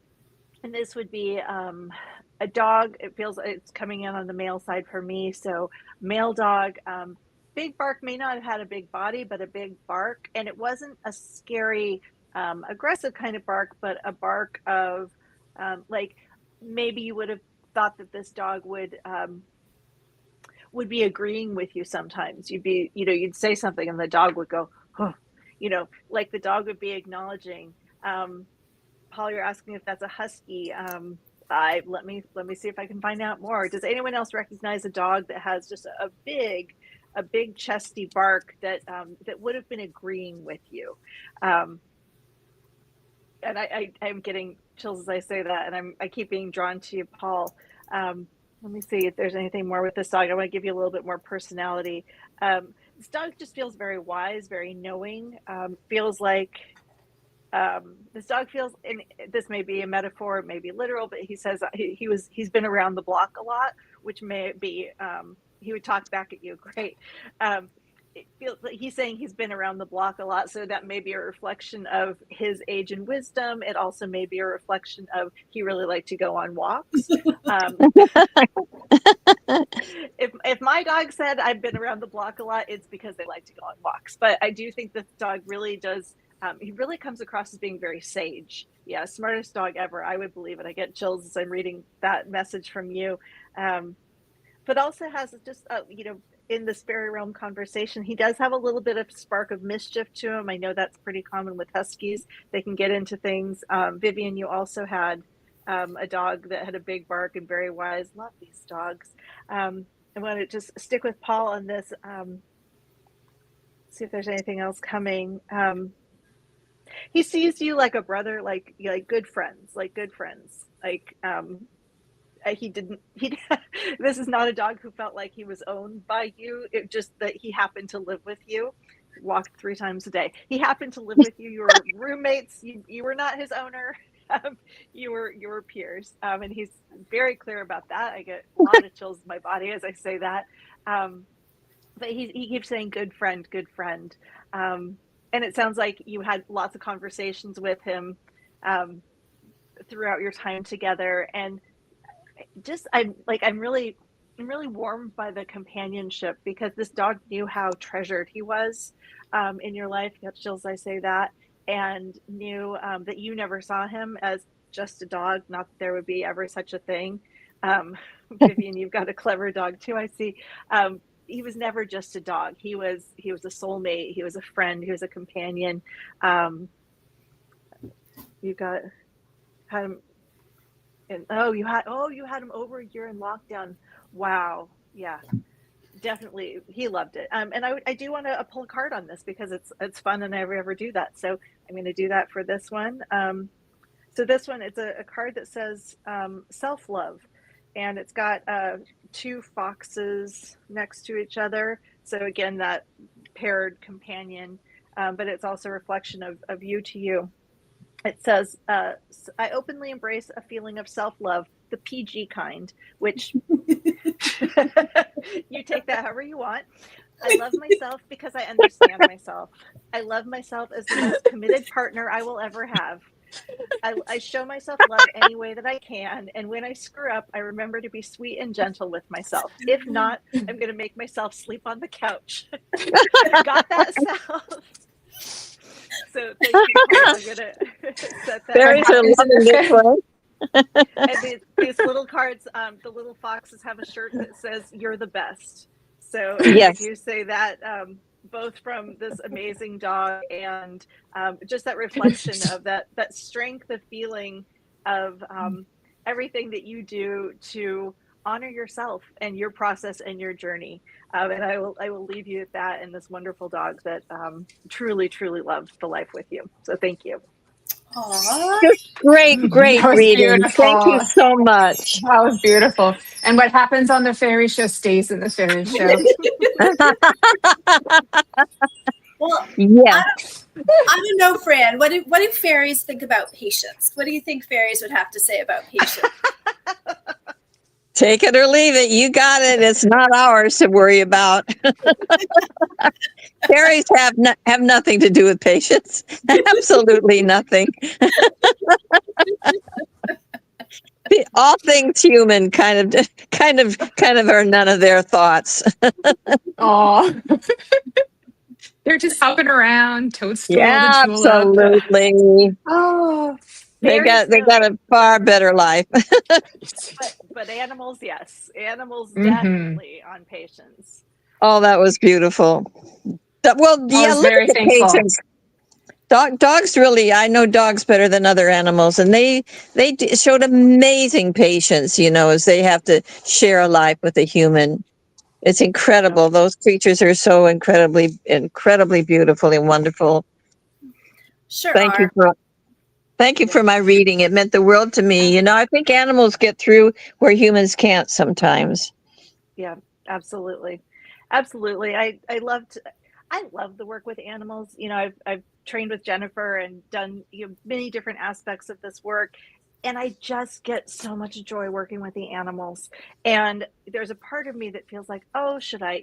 this would be a dog. It feels it's coming in on the male side for me. So male dog, big bark, may not have had a big body, but a big bark. And it wasn't a scary, aggressive kind of bark, but a bark of like maybe you would have thought that this dog would be agreeing with you sometimes. You'd say something and the dog would go, oh, like the dog would be acknowledging. Paul, you're asking if that's a husky. Let me see if I can find out more. Does anyone else recognize a dog that has just a big chesty bark that would have been agreeing with you? And I'm getting chills as I say that, and I keep being drawn to you, Paul. Let me see if there's anything more with this dog. I want to give you a little bit more personality. This dog just feels very wise, very knowing. Feels like this dog feels, and this may be a metaphor, it may be literal, but he says he's been around the block a lot, which may be he would talk back at you. Great. It feels like he's saying he's been around the block a lot, so that may be a reflection of his age and wisdom. It also may be a reflection of he really liked to go on walks. If my dog said I've been around the block a lot, it's because they like to go on walks. But I do think this dog really does. He really comes across as being very sage. Yeah, smartest dog ever. I would believe it. I get chills as I'm reading that message from you. But also has just, in this fairy realm conversation, he does have a little bit of spark of mischief to him. I know that's pretty common with huskies. They can get into things. Vivian, you also had a dog that had a big bark and very wise. Love these dogs. I want to just stick with Paul on this. See if there's anything else coming. He sees you like a brother, like good friends, this is not a dog who felt like he was owned by you. It just that he happened to live with you, walked 3 times a day. He happened to live with you. You were roommates. You were not his owner. You were peers. And he's very clear about that. I get a lot of chills in my body as I say that. But he keeps saying good friend, good friend. And it sounds like you had lots of conversations with him throughout your time together. And just I'm really warmed by the companionship, because this dog knew how treasured he was in your life. You have chills, I say that, and knew that you never saw him as just a dog. Not that there would be ever such a thing. Vivian, you've got a clever dog too, I see. He was never just a dog. He was a soulmate. He was a friend. He was a companion. You had him. And you had him over a year in lockdown. Wow. Yeah, definitely. He loved it. And I do want to pull a card on this because it's fun and I never do that. So I'm going to do that for this one. So this one, it's a card that says self-love, and it's got 2 foxes next to each other. So again, that paired companion, but it's also a reflection of you to you. It says, I openly embrace a feeling of self-love, the PG kind, which you take that however you want. I love myself because I understand myself. I love myself as the most committed partner I will ever have. I show myself love any way that I can. And when I screw up, I remember to be sweet and gentle with myself. If not, I'm going to make myself sleep on the couch. Got that sound? So thank you, Paul. I'm going to set that. Fairies are loving this one. And these little cards, the little foxes have a shirt that says, "You're the best." So yes, you say that both from this amazing dog and just that reflection of that strength of feeling of everything that you do to honor yourself and your process and your journey. And I will leave you at that, and this wonderful dog that truly, truly loved the life with you. So thank you. Aww. great reading. Beautiful. Thank you so much. That was beautiful. And what happens on the fairy show stays in the fairy show. Well, Yeah. I don't know, Fran. What do fairies think about patience? What do you think fairies would have to say about patience? Take it or leave it. You got it. It's not ours to worry about. Fairies have nothing to do with patience. Absolutely nothing. All things human kind of are none of their thoughts. Aw. They're just hopping around, toadstool, Yeah, the julep. absolutely. Oh, They got a far better life. But animals, yes. Animals definitely on patience. Oh, that was beautiful. Well, yeah, was look very at the thankful. patience. Dogs really, I know dogs better than other animals, and they showed amazing patience, as they have to share a life with a human. It's incredible. Those creatures are so incredibly beautiful and wonderful. Sure. Thank you for my reading. It meant the world to me. I think animals get through where humans can't sometimes. Yeah, absolutely. Absolutely. I love the work with animals. I've trained with Jennifer and done many different aspects of this work. And I just get so much joy working with the animals. And there's a part of me that feels like, oh, should I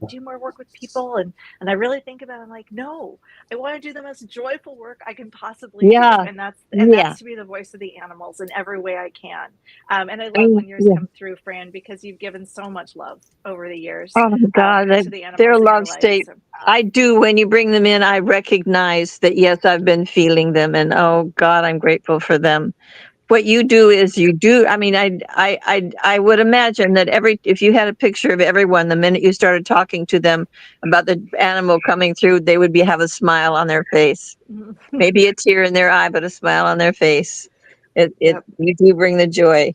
do more work with people? And I really think about it, I'm like, no, I want to do the most joyful work I can possibly do. Yeah. And Yeah. that's to be the voice of the animals in every way I can. And I I love mean, when yours yeah. come through, Fran, because you've given so much love over the years Oh my God, to the animals their in your love life. state. So, I do. When you bring them in, I recognize that, yes, I've been feeling them, and oh God, I'm grateful for them. What you do is you do. I mean, I would imagine that if you had a picture of everyone, the minute you started talking to them about the animal coming through, they would have a smile on their face. Maybe a tear in their eye, but a smile on their face. Yep. You do bring the joy.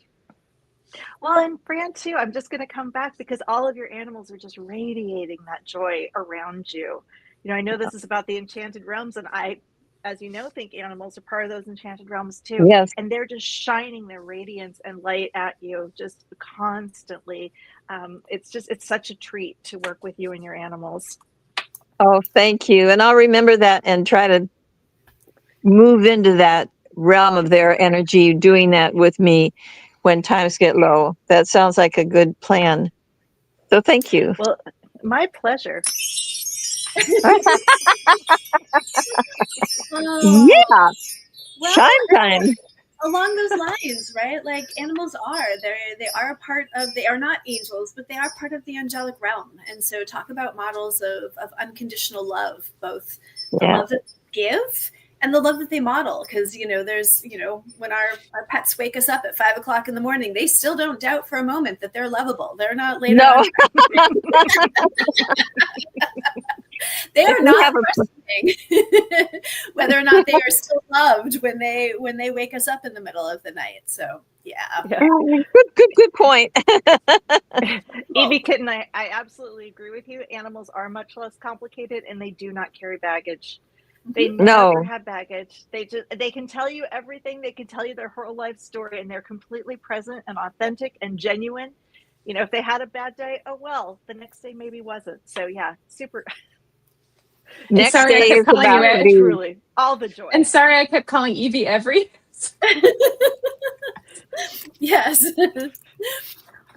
Well, and Fran, too, I'm just going to come back because all of your animals are just radiating that joy around you. I know this is about the enchanted realms, and I, as you know, think animals are part of those enchanted realms, too. Yes. And they're just shining their radiance and light at you just constantly. It's such a treat to work with you and your animals. Oh, thank you. And I'll remember that and try to move into that realm of their energy, doing that with me when times get low. That sounds like a good plan. So thank you. Well, my pleasure. Oh, Yeah. well, Shine time. along those lines, right? Like animals they are not angels, but they are part of the angelic realm. And so talk about models of unconditional love, both the Yeah. love that they give and the love that they model. Because, there's, when our pets wake us up at 5 o'clock in the morning, they still don't doubt for a moment that they're lovable. They're not later No. on. They are We not have a- questioning whether or not they are still loved when they wake us up in the middle of the night. So yeah. Good point. Evie Kitten, I absolutely agree with you. Animals are much less complicated, and they do not carry baggage. They never No. have baggage. They can tell you everything. They can tell you their whole life story, and they're completely present and authentic and genuine. If they had a bad day, oh well, the next day maybe wasn't. So yeah, super. Next sorry, I day kept is calling about you to it. be. Truly, all the joy. And sorry, I kept calling Evie Every. Yes.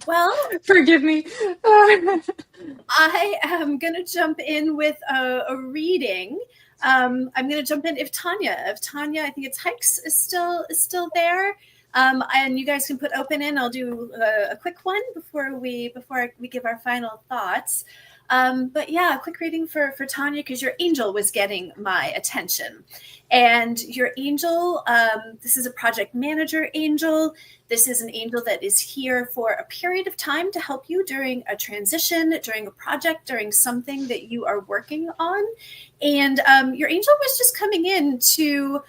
Well, Forgive me. I am going to jump in with a reading. I'm going to jump in if Tanya, I think it's Hikes is still there. And you guys can put open in. I'll do a quick one before we give our final thoughts. But yeah, a quick reading for Tanya, because your angel was getting my attention. And your angel, this is a project manager angel. This is an angel that is here for a period of time to help you during a transition, during a project, during something that you are working on. And your angel was just coming in to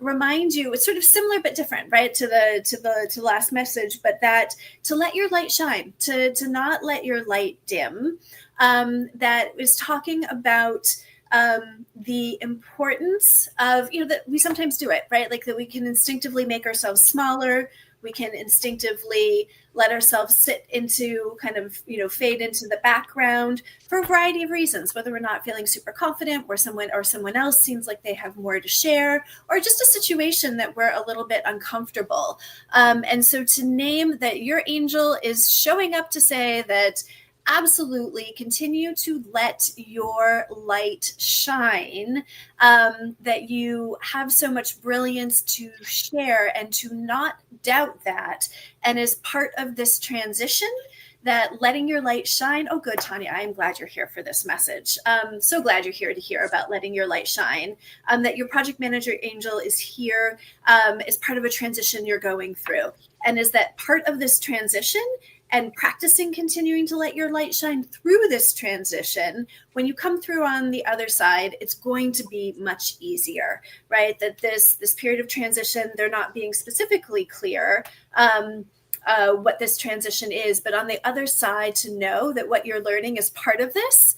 remind you. It's sort of similar but different, right, to the last message, but that to let your light shine, to not let your light dim. That is talking about the importance of, that we sometimes do it, right? Like that we can instinctively make ourselves smaller. We can instinctively let ourselves sit into kind of, fade into the background for a variety of reasons, whether we're not feeling super confident, or someone else seems like they have more to share, or just a situation that we're a little bit uncomfortable. And so to name that your angel is showing up to say that absolutely continue to let your light shine, that you have so much brilliance to share, and to not doubt that. And as part of this transition, that letting your light shine. Oh, good, Tanya. I am glad you're here for this message. So glad you're here to hear about letting your light shine. That your project manager angel is here as part of a transition you're going through. And is that part of this transition and practicing continuing to let your light shine through this transition, when you come through on the other side, it's going to be much easier, right? That this period of transition, they're not being specifically clear what this transition is, but on the other side, to know that what you're learning as part of this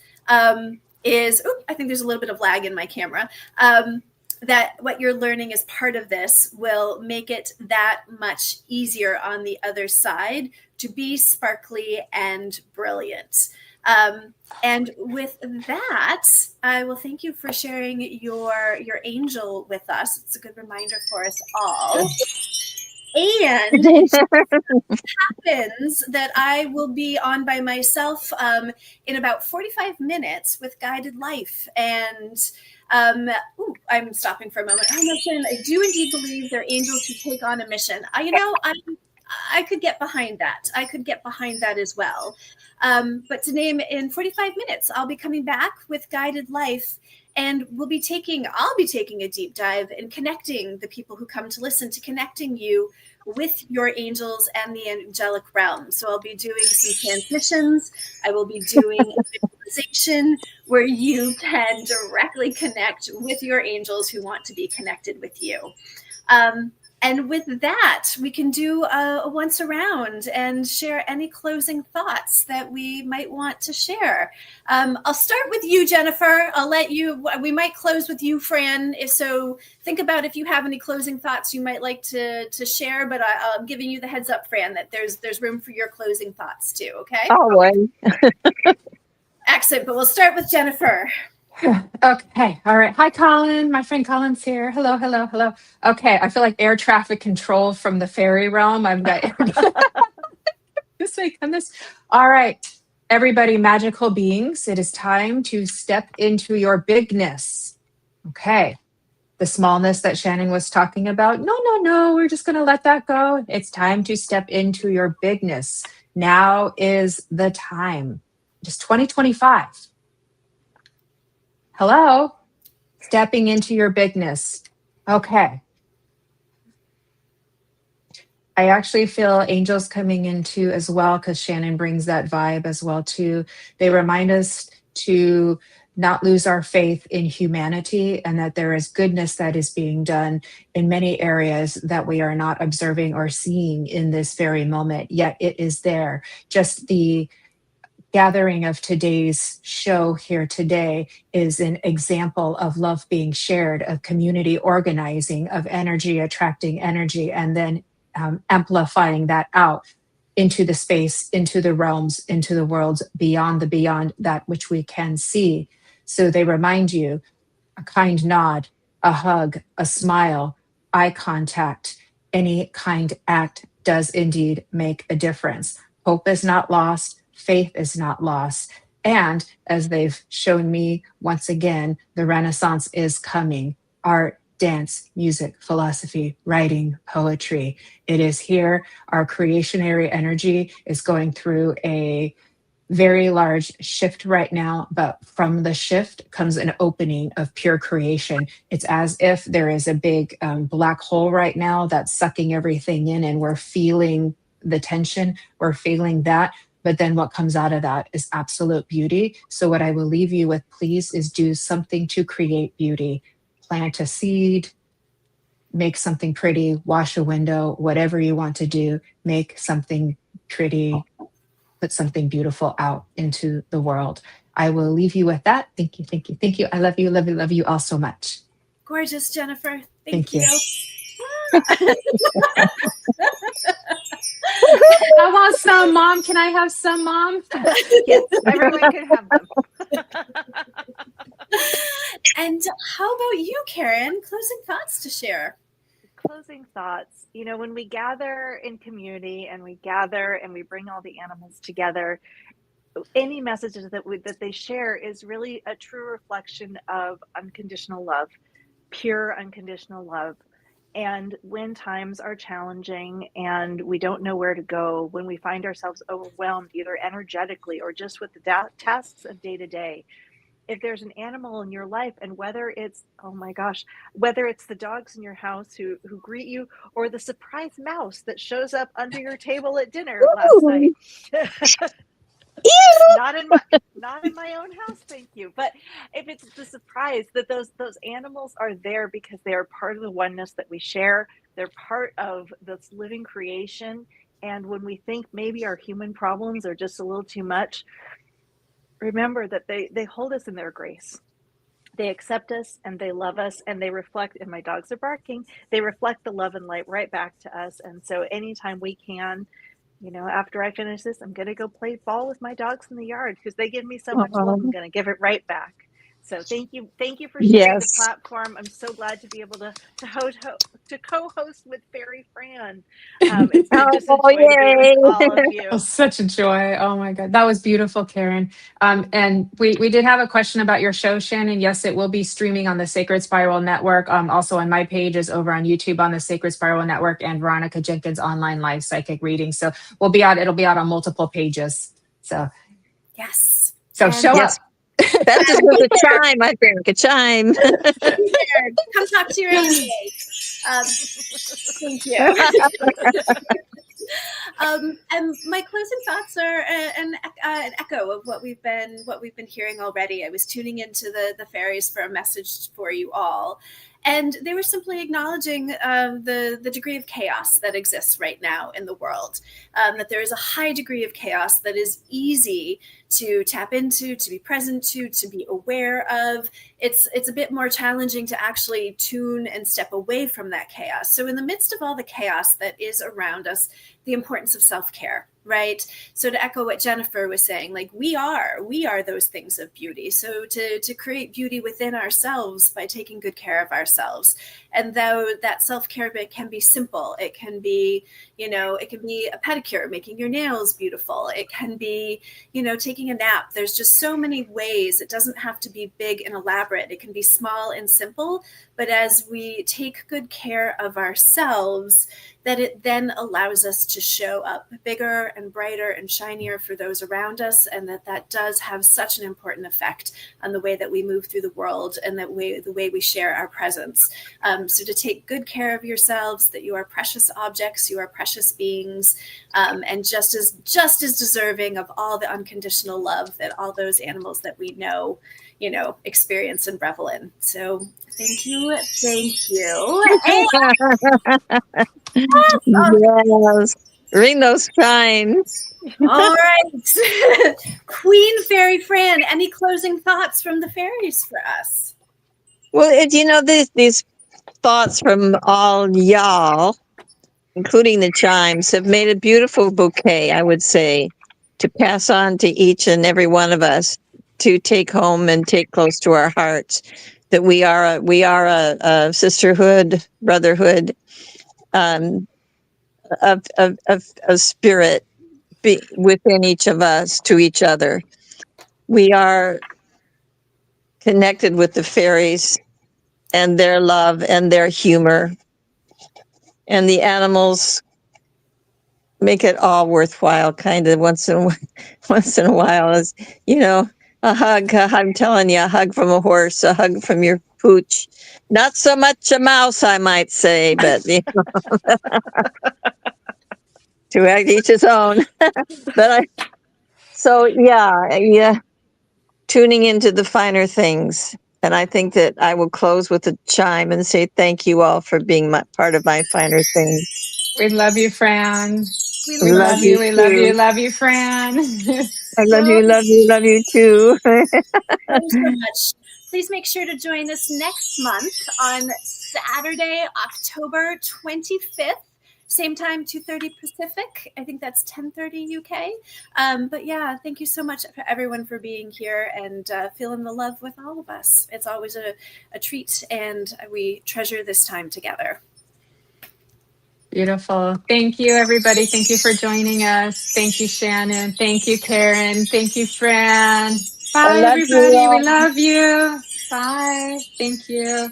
is, I think there's a little bit of lag in my camera, that what you're learning as part of this will make it that much easier on the other side to be sparkly and brilliant. And with that, I will thank you for sharing your angel with us. It's a good reminder for us all. And it happens that I will be on by myself in about 45 minutes with Guided Life. And I'm stopping for a moment. I do indeed believe they're angels who take on a mission. I could get behind that. I could get behind that as well. But to name, in 45 minutes, I'll be coming back with Guided Life, and I'll be taking a deep dive and connecting the people who come to listen, to connecting you with your angels and the angelic realm. So I'll be doing some transmissions. I will be doing a visualization where you can directly connect with your angels who want to be connected with you. And with that, we can do a once around and share any closing thoughts that we might want to share. I'll start with you, Jennifer. We might close with you, Fran. So think about if you have any closing thoughts you might like to share, but I'm giving you the heads up, Fran, that there's room for your closing thoughts too, okay? Always. Excellent, but we'll start with Jennifer. Okay. All right. Hi, Colin. My friend Colin's here. Hello, hello, hello. Okay. I feel like air traffic control from the fairy realm. I've got this way, come this. All right. Everybody, magical beings, it is time to step into your bigness. Okay. The smallness that Shannon was talking about. No. We're just going to let that go. It's time to step into your bigness. Now is the time. Just 2025. Hello, stepping into your bigness. Okay. I actually feel angels coming into as well, because Shannon brings that vibe as well too. They remind us to not lose our faith in humanity, and that there is goodness that is being done in many areas that we are not observing or seeing in this very moment, yet it is there. Just the gathering of today's show here today is an example of love being shared, of community organizing, of energy attracting energy, and then amplifying that out into the space, into the realms, into the worlds beyond that which we can see. So they remind you, a kind nod, a hug, a smile, eye contact, any kind act does indeed make a difference. Hope is not lost. Faith is not lost. And as they've shown me once again, the Renaissance is coming. Art, dance, music, philosophy, writing, poetry. It is here. Our creationary energy is going through a very large shift right now, but from the shift comes an opening of pure creation. It's as if there is a big black hole right now that's sucking everything in, and we're feeling the tension. We're feeling that. But then what comes out of that is absolute beauty. So what I will leave you with, please, is do something to create beauty. Plant a seed, make something pretty, wash a window, whatever you want to do, make something pretty, put something beautiful out into the world. I will leave you with that. Thank you, thank you, thank you. I love you, love you, love you all so much. Gorgeous, Jennifer. Thank you. I want some, Mom. Can I have some, Mom? Yes, everyone can have them. And how about you, Karen? Closing thoughts to share. Closing thoughts. You know, when we gather in community and we gather and we bring all the animals together, any messages that they share is really a true reflection of unconditional love, pure unconditional love. And when times are challenging and we don't know where to go, when we find ourselves overwhelmed, either energetically or just with the tasks of day to day, if there's an animal in your life, and whether it's, oh my gosh, whether it's the dogs in your house who greet you, or the surprise mouse that shows up under your table at dinner last night. Not in my own house, thank you. But if it's the surprise that those animals are there because they are part of the oneness that we share, they're part of this living creation. And when we think maybe our human problems are just a little too much, remember that they hold us in their grace. They accept us and they love us, and they reflect, and my dogs are barking, they reflect the love and light right back to us. And so anytime we can, you know, after I finish this, I'm going to go play ball with my dogs in the yard because they give me so much love. I'm going to give it right back. So thank you for sharing the platform. I'm so glad to be able to to co-host with Fairy Fran. It's been just a Oh, joy to be yay. with all of you. Oh, such a joy. Oh my God. That was beautiful, Karen. And we did have a question about your show, Shannon. Yes, it will be streaming on the Sacred Spiral Network. Also on my page is over on YouTube on the Sacred Spiral Network and Veronica Jenkins online live psychic reading. So it'll be out on multiple pages. So Yes. show Yes. up. That just was a chime, I think. A chime. Come talk to your ADA. Thank you. And my closing thoughts are an echo of what we've been hearing already. I was tuning into the fairies for a message for you all, and they were simply acknowledging the degree of chaos that exists right now in the world. That there is a high degree of chaos that is easy to tap into, to be present to be aware of. It's a bit more challenging to actually tune and step away from that chaos. So in the midst of all the chaos that is around us, the importance of self-care, right? So to echo what Jennifer was saying, like we are those things of beauty. So to create beauty within ourselves by taking good care of ourselves. And though that self-care bit can be simple, it can be, it can be a pedicure, making your nails beautiful. It can be, taking a nap. There's just so many ways. It doesn't have to be big and elaborate. It can be small and simple. But as we take good care of ourselves, that it then allows us to show up bigger and brighter and shinier for those around us, and that does have such an important effect on the way that we move through the world and the way we share our presence. So to take good care of yourselves, that you are precious objects, you are precious beings, and just as deserving of all the unconditional love that all those animals that we know, experience and revel in. So thank you. Yes. Ring those chimes. All right. Queen Fairy Fran, any closing thoughts from the fairies for us? Well, these thoughts from all y'all, including the chimes, have made a beautiful bouquet, I would say, to pass on to each and every one of us to take home and take close to our hearts. That we are a sisterhood, brotherhood, of spirit within each of us to each other. We are connected with the fairies and their love and their humor, and the animals make it all worthwhile. Kind of once in a while, as a hug. I'm telling you, a hug from a horse, a hug from your pooch. Not so much a mouse, I might say, but to each his own. Tuning into the finer things. And I think that I will close with a chime and say thank you all for being part of my finer things. We love you, Fran. We love you. We love you. Love you, Fran. I love you too. So much. Please make sure to join us next month on Saturday, October 25th. Same time, 2:30 Pacific. I think that's 10:30 UK. But yeah, thank you so much for everyone for being here and feeling the love with all of us. It's always a treat, and we treasure this time together. Beautiful. Thank you, everybody. Thank you for joining us. Thank you, Shannon. Thank you, Karen. Thank you, Fran. Bye, everybody. We love you. Bye. Thank you.